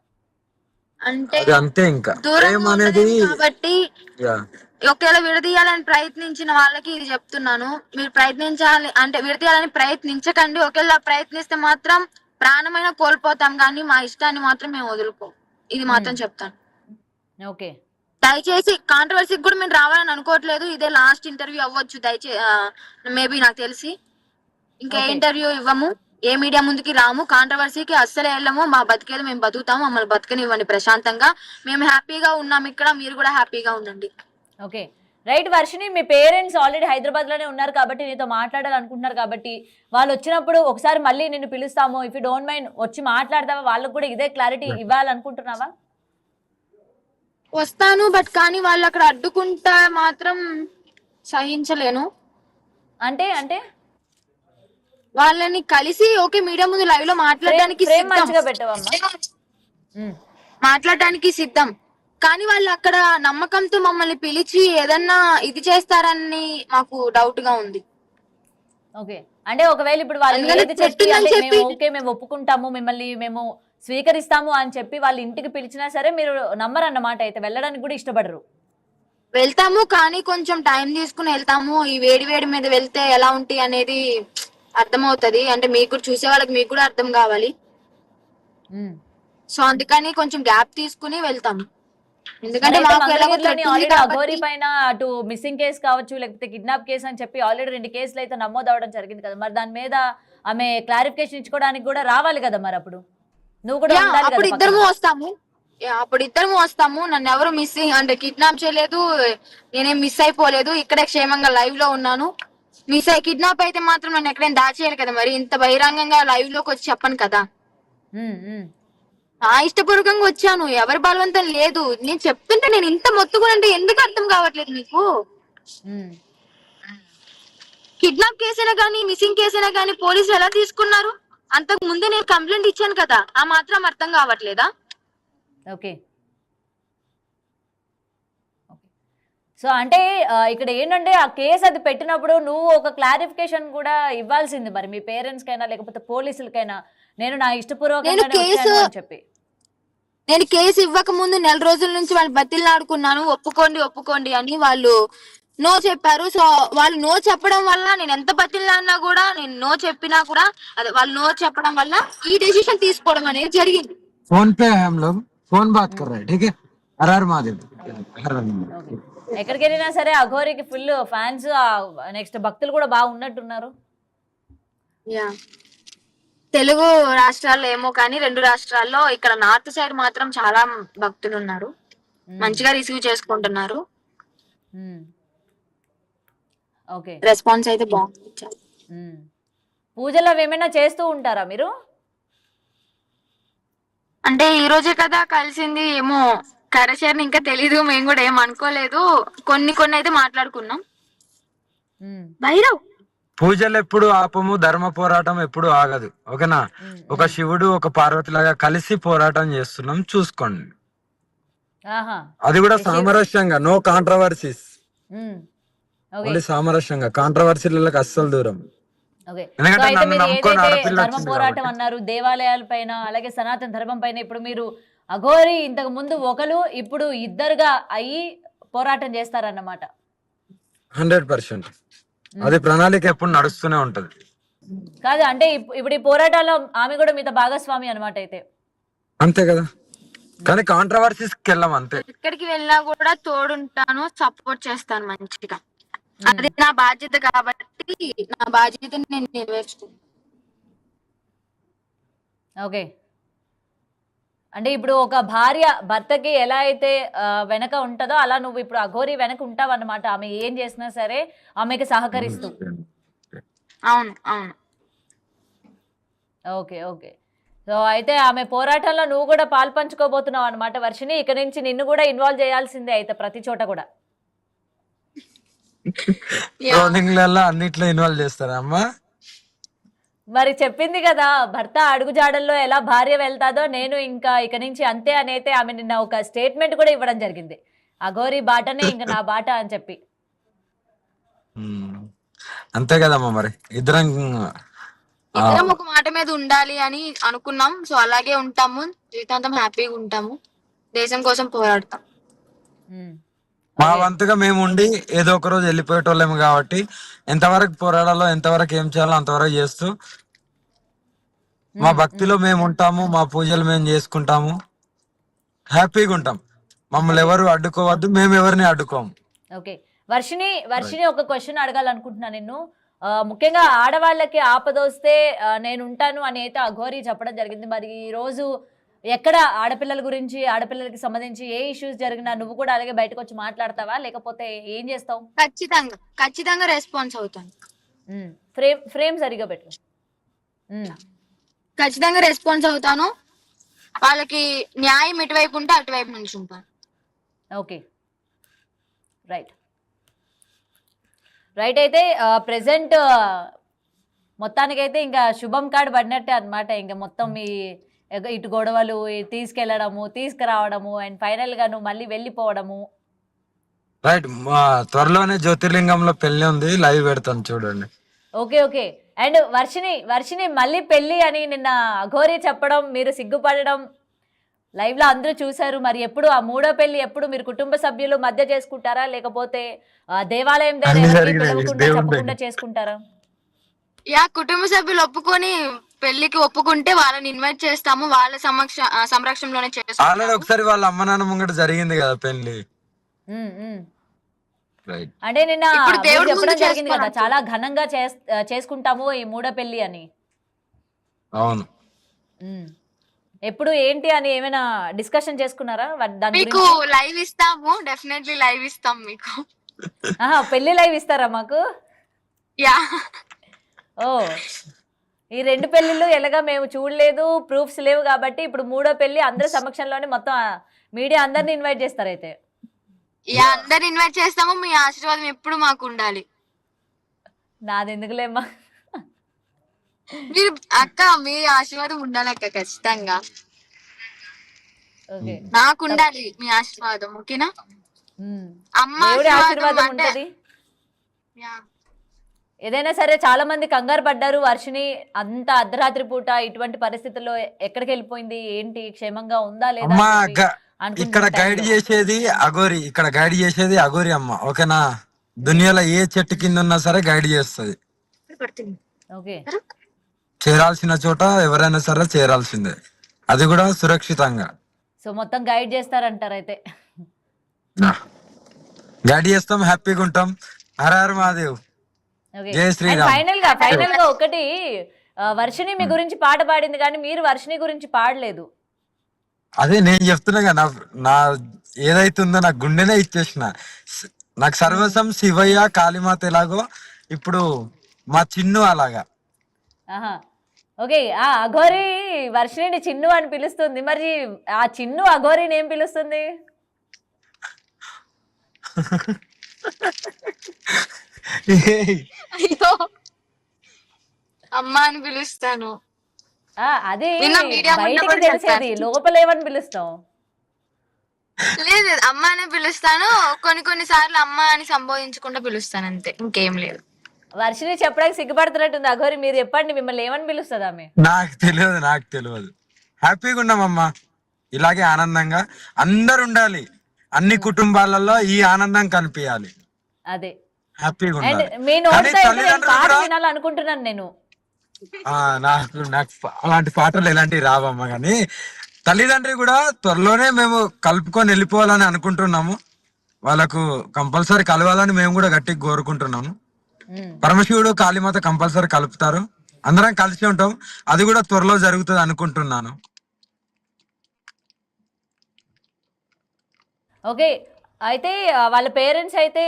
అంటే అంతే, ఇంకా దూరం అనేది కాబట్టి ఒకవేళ విడదీయాలని ప్రయత్నించిన వాళ్ళకి ఇది చెప్తున్నాను, మీరు ప్రయత్నించాలి అంటే విడదీయాలని ప్రయత్నించకండి. ఒకవేళ ప్రయత్నిస్తే మాత్రం ప్రాణమైన కోల్పోతాం, కానీ మా ఇష్టాన్ని మాత్రం మేము వదులుకోం. ఇది మాత్రం చెప్తాను. ఓకే, దయచేసి కాంట్రవర్సీకి కూడా మేము రావాలని అనుకోవట్లేదు. ఇదే లాస్ట్ ఇంటర్వ్యూ అవ్వచ్చు, మేబీ నాకు తెలిసి ఇంకా ఇంటర్వ్యూ ఇవ్వము, ఏ మీడియా ముందుకి రాము, కాంట్రవర్సీకి అస్సలే వెళ్ళము. మా బతికేది మేము బతుకుతాము, మమ్మల్ని బతకనివ్వండి ప్రశాంతంగా. మేము హ్యాపీగా ఉన్నాం ఇక్కడ, మీరు కూడా హ్యాపీగా ఉండండి. ఓకే రైట్ వర్షిని, మీ పేరెంట్స్ ఆల్రెడీ హైదరాబాద్ లోనే ఉన్నారు కాబట్టి, నీతో మాట్లాడాలనుకుంటున్నారు కాబట్టి, వాళ్ళు వచ్చినప్పుడు ఒకసారి మళ్ళీ నిన్ను పిలుస్తాము, ఇఫ్ యూ డోంట్ మైండ్ వచ్చి మాట్లాడతావా? వాళ్ళకు కూడా ఇదే క్లారిటీ ఇవ్వాలనుకుంటున్నావా? వస్తాను, బట్ కానీ వాళ్ళు అక్కడ అడ్డుకుంటా మాత్రం సహించలేను. అంటే అంటే వాళ్ళని కలిసి ఓకే మీడియా ముందు లైవ్ లో మాట్లాడడానికి సిద్ధం, కానీ వాళ్ళు అక్కడ నమ్మకంతో మమ్మల్ని పిలిచి ఏదన్నా ఇది చేస్తారని మాకు డౌట్ గా ఉంది. ఓకే, అంటే ఒకవేళ ఇప్పుడు వాళ్ళు ఏది చెప్పి ఓకే మేము ఒప్పుకుంటాము, మిమ్మల్ని మేము స్వీకరిస్తాము అని చెప్పి వాళ్ళు ఇంటికి పిలిచినా సరే మీరు నమ్మరన్నమాట, అయితే వెళ్ళడానికి కూడా ఇష్టపడరు. వెళ్తాము, కానీ కొంచెం టైం తీసుకుని వెళ్తాము. ఈ వేడి వేడి మీద వెళ్తే ఎలా ఉంటాయి అనేది అర్థమవుతుంది, అంటే మీకు చూసే వాళ్ళకి మీకు కూడా అర్థం కావాలి. సో అందుకని కొంచెం గ్యాప్ తీసుకుని వెళ్తాము. ఎందుకంటే అఘోరి పైన అటు మిస్సింగ్ కేసు కావచ్చు, లేకపోతే కిడ్నాప్ కేసు అని చెప్పి ఆల్రెడీ 2 కేసులు అయితే నమోదు అవడం జరిగింది కదా, మరి దాని మీద ఆమె క్లారిఫికేషన్ ఇచ్చుకోవడానికి కూడా రావాలి కదా మరి. అప్పుడు నువ్వు కూడా అప్పుడు ఇద్దరము వస్తాము. నన్ను ఎవరు మిస్సింగ్ అంటే కిడ్నాప్ చేయలేదు, నేనేం మిస్ అయిపోలేదు, ఇక్కడే క్షేమంగా లైవ్ లో ఉన్నాను. కిడ్నాప్ అయితే మాత్రం నన్ను ఎక్కడైనా దాచేయాలి కదా, మరి ఇంత బహిరంగంగా లైవ్ లోకి వచ్చి చెప్పను కదా. ఇష్టపూర్వకంగా వచ్చాను, ఎవరి బలవంతం లేదు. నేను చెప్తుంటే నేను ఇంత మొత్తుకునంటే ఎందుకు అర్థం కావట్లేదు మీకు? కిడ్నాప్ కేసైనా కానీ మిస్సింగ్ కేసైనా కానీ పోలీసులు ఎలా తీసుకున్నారు? అంతకు ముందే నేను కంప్లైంట్ ఇచ్చాను కదా, ఆ మాత్రం అర్థం కావట్లేదా? ఓకే, సో అంటే ఇక్కడ ఏంటంటే ఆ కేసు అది పెట్టినప్పుడు నువ్వు ఒక క్లారిఫికేషన్ కూడా ఇవ్వాల్సింది మరి మీ పేరెంట్స్ కైనా లేకపోతే పోలీసులకైనా, నేను నా ఇష్టపూర్వకంగా చెప్పి. నేను కేసు ఇవ్వక ముందు 1 నెల రోజుల నుంచి వాళ్ళు బతిలాడుకున్నాను, ఒప్పుకోండి ఒప్పుకోండి అని. వాళ్ళు నో చెప్పారు. సో వాళ్ళు నో చెప్పడం వల్ల నేను ఎంత బతిలాడినా కూడా, నేను నో చెప్పినా కూడా, అదే వాళ్ళు నో చెప్పడం వల్ల ఈ డెసిషన్ తీసుకోవడం అనేది జరిగింది. फोन पे है हम लोग, फोन बात कर रहे हैं, ठीक है। हर हर महादेव, हर हर महादेव। ఓకే. ఎక్కడికి వెళ్ళినా సరే అఘోరికి ఫుల్ ఫ్యాన్స్, నెక్స్ట్ భక్తులు కూడా బాగా ఉన్నట్టున్నారు. యా, తెలుగు రాష్ట్రాల్లో ఏమో కానీ 2 రాష్ట్రాల్లో ఇక్కడ నార్త్ సైడ్ మాత్రం చాలా భక్తులు ఉన్నారు, మంచిగా రిసీవ్ చేసుకుంటున్నారు. ఉమ్. ఓకే. రెస్పాన్స్ అయితే బాగుంది. ఉమ్. పూజలు అవి ఏమైనా చేస్తూ ఉంటారా మీరు? అంటే ఈ రోజే కదా కలిసింది, ఏమో కరచేరని ఇంకా తెలీదు, మేము కూడా ఏం అనుకోలేదు. కొన్ని అయితే మాట్లాడుకున్నాం. ఉమ్. భైరవ్ పూజలు ఎప్పుడు ఆపము, ధర్మ పోరాటం ఎప్పుడు ఆగదు, ఓకేనా? ఒక శివుడు ఒక పార్వతి లాగా కలిసి పోరాటం చేస్తున్నాం, చూసుకోండి. ఆహా. అది కూడా సామరస్యంగా, నో కాంట్రవర్సీస్, ఉమ్. ఓకే. ఓన్లీ సామరస్యంగా, కాంట్రవర్సీలకు అస్సలు దూరం. ఓకే. ఎందుకంటే సో అయితే నన్ను మీరు నమ్ముకొని ఏదైతే ఆడపిల్ల ధర్మ వచ్చింది పోరాటం కాబట్టి. అన్నారు, దేవాలయాల పైన అలాగే సనాతన ధర్మం పైన, ఇప్పుడు మీరు అఘోరి ఇంతకు ముందు ఒకరు ఇప్పుడు ఇద్దరుగా అయ్యి పోరాటం చేస్తారన్నమాట. 100% అది ప్రణాళిక ఎప్పుడు నడుస్తూనే ఉంటది. కాదు అంటే ఇప్పుడు ఈ పోరాటాల్లో ఆమె కూడా మీతో భాగస్వామి అనమాట అయితే. అంతే కదా, కానీ కాంట్రవర్సీస్ కి వెళ్ళాం అంతే. ఎక్కడికి వెళ్ళినా కూడా తోడుంటాను, సపోర్ట్ చేస్తాను మంచిగా. అది నా బాధ్యత కాబట్టి నా బాధ్యతని నేను నెరవేర్చుకుంటాను. ఓకే. అంటే ఇప్పుడు ఒక భార్య భర్తకి ఎలా అయితే వెనక ఉంటుందో అలా నువ్వు ఇప్పుడు అఘోరి వెనక ఉంటావు అన్నమాట. ఆమె ఏం చేసినా సరే ఆమెకి సహకరిస్తూ. అవును అవును. ఓకే. ఓకే. సో అయితే ఆమె పోరాటంలో నువ్వు కూడా పాల్పంచుకోబోతున్నావు అనమాట వర్షిని. ఇక నుంచి నిన్ను కూడా ఇన్వాల్వ్ చేయాల్సిందే అయితే ప్రతి చోట కూడా. ట్రోలింగ్లలో అన్నిట్లో ఇన్వాల్వ్ చేస్తారా అమ్మా? మరి చెప్పింది కదా భర్త అడుగుజాడల్లో ఎలా భార్య వెళ్తాదో నేను ఇంకా ఇక నుంచి అంతే అని అయితే ఆమె నిన్న ఒక స్టేట్మెంట్ కూడా ఇవ్వడం జరిగింది. అఘోరి బాటనే ఇంకా నా బాట అని చెప్పి. అంతే కదమ్మా, మరి ఇద్దరం ఒక మాట మీద ఉండాలి అని అనుకున్నాం. సో అలాగే ఉంటాము, జీవితాంతం హ్యాపీగా ఉంటాము, దేశం కోసం పోరాడతాం. మా వంతుగా మేము ఉండి ఏదో ఒక రోజు వెళ్ళిపోయేటోళ్ళము కాబట్టి ఎంతవరకు పోరాడాలో, ఎంతవరకు ఏం చేయాలో అంతవరకు చేస్తూ మా భక్తిలో మేము ఉంటాము, మా పూజలు మేము చేసుకుంటాము, హ్యాపీగా ఉంటాం. మమ్మల్ని ఎవరు అడ్డుకోవద్దు, మేము ఎవరిని అడ్డుకోము. ఓకే. వర్షిని ఒక క్వశ్చన్ అడగాలనుకుంటున్నాను నిన్ను. ముఖ్యంగా ఆడవాళ్ళకి ఆపదొస్తే నేను ఉంటాను అని అయితే అఘోరి చెప్పడం జరిగింది. మరి ఈ రోజు ఎక్కడ ఆడపిల్లల గురించి, ఆడపిల్లలకి సంబంధించి ఏ ఇష్యూస్ జరిగినా నువ్వు కూడా అలాగే బయటకు వచ్చి మాట్లాడతావా, లేకపోతే ఏం చేస్తావు? ఖచ్చితంగా రెస్పాన్స్ అవుతాను. ఫ్రేమ్ సరిగా పెట్టు. ఖచ్చితంగా రెస్పాన్స్ అవుతాను. వాళ్ళకి న్యాయం ఎటువైపు ఉంటే అటువైపు నుంచి ఉంటాను. ఓకే. రైట్ అయితే ప్రెసెంట్ మొత్తానికైతే ఇంకా శుభం కార్డు పడినట్టే అనమాట. ఇంకా మొత్తం మీ ఇటు గొడవలు తీసుకెళ్లడము, తీసుకురావడము, అండ్ ఫైనల్ గా నువ్వు మళ్ళీ వెళ్ళిపోవడము. రైట్, త్వరలోనే జ్యోతిర్లింగంలో పెళ్లి ఉంది, లైవ్ పెడతాను చూడండి. ఓకే. అండ్ వర్షిని మళ్ళీ పెళ్లి అని నిన్న అఘోరి చెప్పడం, మీరు సిగ్గుపడడం లైవ్ లో అందరూ చూసారు. మరి ఎప్పుడు ఆ మూడో పెళ్లి ఎప్పుడు మీరు కుటుంబ సభ్యులు మధ్య చేసుకుంటారా, లేకపోతే దేవాలయం చెప్పకుండా చేసుకుంటారా? కుటుంబ సభ్యులు ఒప్పుకొని పెళ్లికి ఒప్పుకుంటే వాళ్ళని ఇన్వైట్ చేస్తాము, వాళ్ళ సంరక్షణలోనే చేస్తాము. ఆల్రెడీ ఒకసారి వాళ్ళ అమ్మ నాన్న ముంగట జరిగింది కదా పెళ్లి. అంటే నిన్న చెప్పడం జరిగింది కదా చాలా ఘనంగా చేసుకుంటాము ఈ మూడో పెళ్లి అని. అవును. ఎప్పుడు ఏంటి అని ఏమైనా డిస్కషన్ చేసుకున్నారా? మీకు లైవ్ ఇస్తాము, డెఫినెట్లీ లైవ్ ఇస్తాం మీకు. పెళ్లి లైవ్ ఇస్తారా మాకు? యా. ఓ, ఈ 2 పెళ్లిళ్ళు ఎలాగా మేము చూడలేదు, ప్రూఫ్స్ లేవు కాబట్టి ఇప్పుడు మూడో పెళ్లి అందరి సమక్షంలోనే మొత్తం మీడియా అందరిని ఇన్వైట్ చేస్తారు అయితే. యా, అందరిని ఇన్వైట్ చేస్తాము. మీ ఆశీర్వాదం ఎప్పుడు మాకు ఉండాలి. నాది ఎందుకులేమ్మా, మీరు అక్క మీ ఆశీర్వాదం ఉండాలి అక్క, ఖచ్చితంగా నాకు ఉండాలి మీ ఆశీర్వాదం. ఓకేనా? అమ్మ ఆశీర్వాదం ఉంటది. ఏదైనా సరే చాలా మంది కంగారు పడ్డారు. వర్షిని అంత అర్ధరాత్రి పూట ఇటువంటి పరిస్థితుల్లో ఎక్కడికి వెళ్ళిపోయింది, ఏంటి, క్షేమంగా ఉందా లేదా అమ్మా అని చెప్పి ఇక్కడ అనుకుంటున్న గైడ్ టైంలో చేసేది అఘోరి, ఇక్కడ గైడ్ చేసేది అఘోరి అమ్మ, ఓకేనా? దునియాలో ఏ చెట్టు కింద ఉన్నా సరే గైడ్ చేస్తుంది. ఓకే. చేరాల్సిన చోట ఎవరైనా సరే చేరాల్సిందే, అది కూడా సురక్షితంగా. సో మొత్తం గైడ్ చేస్తారంటారు అయితే. గైడ్ చేస్తాం, హ్యాపీగా ఉంటాం. హర హర మహాదేవ్, ఓకే. జై అండ్ శ్రీరామ్. ఫైనల్ గా ఒకటి, వర్షిని మీ గురించి పాట పాడింది కానీ మీరు వర్షిని గురించి పాడలేదు. అదే నేను చెప్తున్నా కదా, నా ఏదైతే ఉందో నా గుండెనే ఇచ్చేసిన. నాకు సర్వసం శివయ్య కాళీమాత ఎలాగో ఇప్పుడు మా చిన్ను అలాగా. ఆహా. ఓకే. ఆ అఘోరి వర్షిని చిన్ను అని పిలుస్తుంది, మరి ఆ చిన్ను అఘోరిని ఏం పిలుస్తుంది? అయ్యో అమ్మ అని పిలుస్తాను. అది నిన్న మీడియా ముందు బయటికి కూడా తెలిసేది, చెప్పాను. లోపల ఏమని పిలుస్తాం? లేదు అమ్మ అనే పిలుస్తాను, కొన్ని సార్లు అమ్మ అని సంబోధించకుండా పిలుస్తాను, అంతే, ఇంకేం లేదు. వర్షిని చెప్పడానికి సిగ్గుపడుతున్నట్టుంది అఘోరి, మీరు చెప్పండి, మిమ్మల్ని ఏమని పిలుస్తుంది ఆమె? నాకు తెలియదు. హ్యాపీగా ఉన్నామమ్మా, ఇలాగే ఆనందంగా అందరు ఉండాలి. అన్ని కుటుంబాలలో ఈ ఆనందం కనిపించాలి, అదే. హ్యాపీగా అండ్ ఉండాలి. మీ కానీ నోటితో అయితే నేను తల్లిదండ్రులు పాట కూడా వినాలనుకుంటున్నాను నేను. నాకు అలాంటి పాటలు ఎలాంటివి రావమ్మా, కానీ తల్లిదండ్రి కూడా త్వరలోనే మేము కలుపుకొని వెళ్ళిపోవాలని అనుకుంటున్నాము. వాళ్ళకు కంపల్సరీ కలవాలని మేము కూడా గట్టిగా కోరుకుంటున్నాము. ఉమ్. పరమశివుడు కాళీమాత కంపల్సరీ కలుపుతారు, అందరం కలిసి ఉంటాం. అది కూడా త్వరలో జరుగుతుంది అనుకుంటున్నాను. ఓకే. అయితే వాళ్ళ పేరెంట్స్ అయితే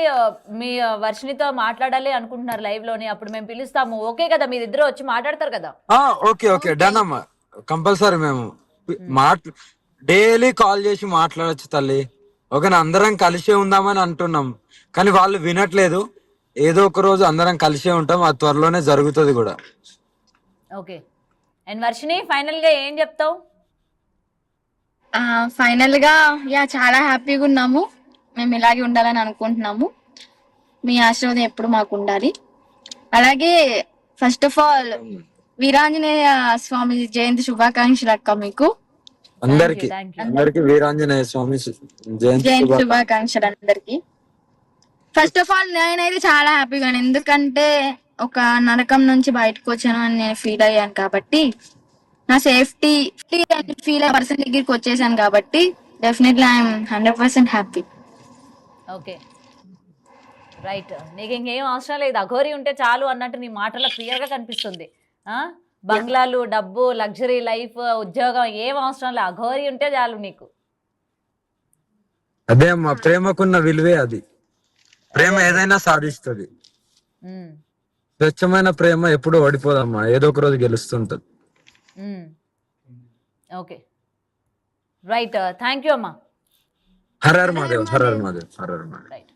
మీ వర్షినితో మాట్లాడాలి అనుకుంటున్నారు లైవ్ లోని, అప్పుడు మేము పిలుస్తాము, ఓకే కదా? మీరిద్దరు వచ్చి మాట్లాడతారు కదా? ఓకే డన్ అమ్మా, కంపల్సరీ మేము డైలీ కాల్ చేసి మాట్లాడొచ్చు తల్లి, ఓకేనా? అందరం కలిసే ఉందామని అంటున్నాం, కానీ వాళ్ళు వినట్లేదు. ఏదో ఒక రోజు అందరం కలిసే ఉంటాం, అది త్వరలోనే జరుగుతుంది కూడా. ఓకే. అండ్ వర్షిని ఫైనల్ గా ఏం చెప్తావు? ఫైనల్ గా చాలా హ్యాపీగా ఉన్నాము, మేము ఇలాగే ఉండాలని అనుకుంటున్నాము. మీ ఆశీర్వాదం ఎప్పుడు మాకు ఉండాలి. అలాగే first of all Veeranjaneya Swamy జయంతి శుభాకాంక్షలు అక్క, మీకు అందరికి Thank you. అందరికి వీరాంజనేయ స్వామి జయంతి జయంతి శుభాకాంక్షలు అందరికి. ఫస్ట్ ఆఫ్ ఆల్ నేనైతే చాలా హ్యాపీగా, ఎందుకంటే ఒక నరకం నుంచి బయటకు వచ్చాను అని నేను ఫీల్ అయ్యాను కాబట్టి, నా సేఫ్టీ ఫీల్ అయ్యే పర్సన్ దగ్గరికి వచ్చేసాను కాబట్టి definitely I'm 100% happy. Okay, right. నీకు ఇంకేం అవసరం లేదు, అఘోరి ఉంటే చాలు అన్నట్టు నీ మాటలో క్లియర్ గా కనిపిస్తుంది. బంగ్లాలు, డబ్బు, లగ్జరీ లైఫ్, ఉద్యోగం ఏం అవసరం లేదు, అఘోరి ఉంటే చాలు నీకు. అదే అమ్మా, ప్రేమకున్న విలువే అది. ప్రేమ ఏదైనా సాధిస్తుంది. ఉమ్. స్వచ్ఛమైన ప్రేమ ఎప్పుడు ఓడిపోదమ్మా, ఏదో ఒక రోజు గెలుస్తుంటది. Okay, right. థ్యాంక్ యూ అమ్మా. హర హర మహాదేవ్, హర హర మహాదేవ్, హర హర మహాదేవ్. రైట్.